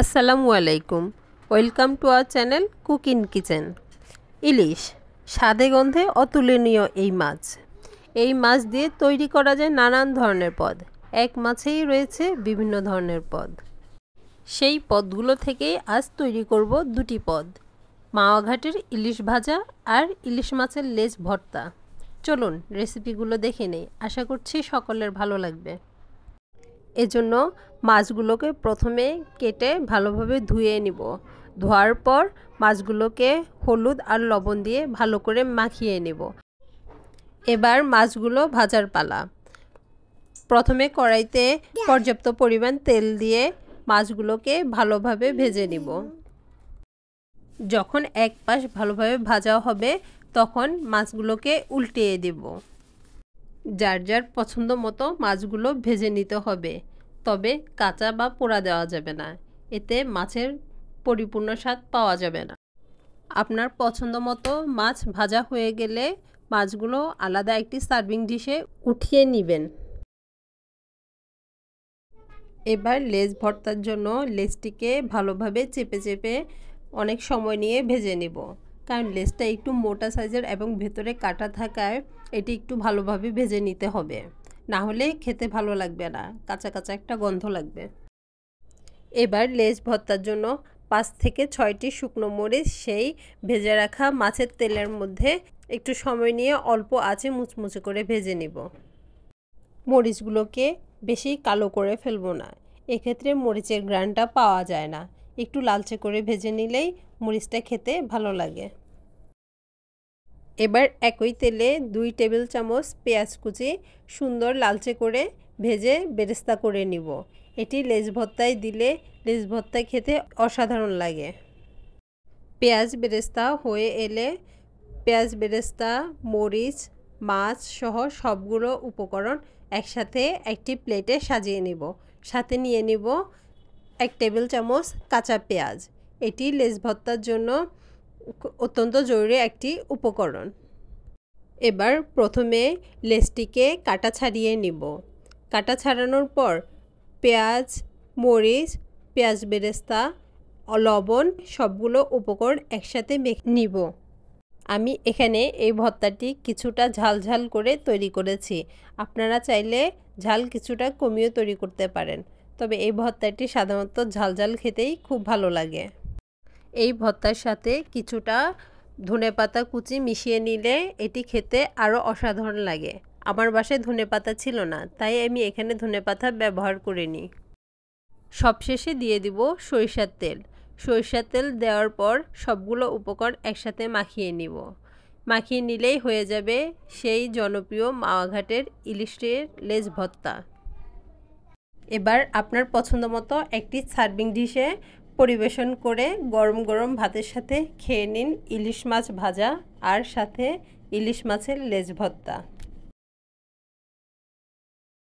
আসসালামু আলাইকুম। Welcome to our channel cook in kitchen. ইলিশ স্বাদে গন্ধে অতুলনীয় এই মাছ দিয়ে তৈরি করা যায় নানান ধরনের পদ। এক মাছেই রয়েছে বিভিন্ন ধরনের পদ। সেই পদগুলো থেকেই আজ তৈরি করব দুটি পদ, মাওয়া ঘাটের ইলিশ ভাজা আর ইলিশ মাছের লেজ ভর্তা। চলুন রেসিপিগুলো দেখে নেই, আশা করছি সকলের ভালো লাগবে। এজন্য মাছগুলোকে প্রথমে কেটে ভালোভাবে ধুয়ে নিব। ধোয়ার পর মাছগুলোকে হলুদ আর লবণ দিয়ে ভালো করে মাখিয়ে নেব। এবার মাছগুলো ভাজার পালা। প্রথমে কড়াইতে পর্যাপ্ত পরিমাণ তেল দিয়ে মাছগুলোকে ভালোভাবে ভেজে নিব। যখন এক পাশ ভালোভাবে ভাজা হবে তখন মাছগুলোকে উল্টিয়ে দেব। যার যার পছন্দ মতো মাছগুলো ভেজে নিতে হবে, তবে কাঁচা বা পোড়া দেওয়া যাবে না, এতে মাছের পরিপূর্ণ স্বাদ পাওয়া যাবে না। আপনার পছন্দ মতো মাছ ভাজা হয়ে গেলে মাছগুলো আলাদা একটি সার্ভিং ডিশে উঠিয়ে নেবেন। এবার লেজ ভর্তার জন্য লেজটিকে ভালোভাবে চেপে চেপে অনেক সময় নিয়ে ভেজে নেব, কারণ লেজটা একটু মোটা সাইজের এবং ভেতরে কাটা থাকায় এটি একটু ভালোভাবে ভেজে নিতে হবে, না হলে খেতে ভালো লাগবে না, কাঁচা কাঁচা একটা গন্ধ লাগবে। এবার লেজ ভর্তার জন্য 5 থেকে 6টি শুকনো মরিচ সেই ভেজে রাখা মাছের তেলের মধ্যে একটু সময় নিয়ে অল্প আঁচে মুচমুচে করে ভেজে নেব। মরিচগুলোকে বেশি কালো করে ফেলবো না, এক্ষেত্রে মরিচের ঘ্রাণটা পাওয়া যায় না। একটু লালচে করে ভেজে নিলেই মরিচটা খেতে ভালো লাগে। এবার একই তেলে 2 টেবিল চামচ পেঁয়াজ কুচি সুন্দর লালচে করে ভেজে বেরেস্তা করে নিব। এটি লেজ ভর্তায় দিলে লেজ ভর্তা খেতে অসাধারণ লাগে। পেঁয়াজ বেরেস্তা হয়ে এলে পেঁয়াজ বেরেস্তা, মরিচ, মাছ সহ সবগুলো উপকরণ একসাথে একটি প্লেটে সাজিয়ে নিব। সাথে নিয়ে নিব 1 টেবিল চামচ কাঁচা পেঁয়াজ। এটি লেজ ভর্তার জন্য অত্যন্ত জরুরি একটি উপকরণ। এবার প্রথমে লেজটিকে কাটা ছাড়িয়ে নিব। কাটা ছাড়ানোর পর পেঁয়াজ, মরিচ, পেঁয়াজ বেরেস্তা, লবণ সবগুলো উপকরণ একসাথে মেখে নিব। আমি এখানে এই ভর্তাটি কিছুটা ঝাল ঝাল করে তৈরি করেছি। আপনারা চাইলে ঝাল কিছুটা কমিয়ে তৈরি করতে পারেন, তবে এই ভর্তাটি সাধারণত ঝাল ঝাল খেতেই খুব ভালো লাগে। এই ভর্তার সাথে কিছুটা ধনেপাতা কুচি মিশিয়ে নিলে এটি খেতে আরও অসাধারণ লাগে। আমার বাসায় ধনেপাতা ছিল না, তাই আমি এখানে ধনেপাতা ব্যবহার করিনি। সবশেষে দিয়ে দিব সরিষার তেল। সরিষার তেল দেওয়ার পর সবগুলো উপকরণ একসাথে মাখিয়ে নিব। মাখিয়ে নিলেই হয়ে যাবে সেই জনপ্রিয় মাওয়া ঘাটের ইলিশের লেজ ভর্তা। এবার আপনার পছন্দ মতো একটি সার্ভিং ডিশে পরিবেশন করে গরম গরম ভাতের সাথে খেয়ে নিন ইলিশ মাছ ভাজা আর সাথে ইলিশ মাছের লেজ ভর্তা।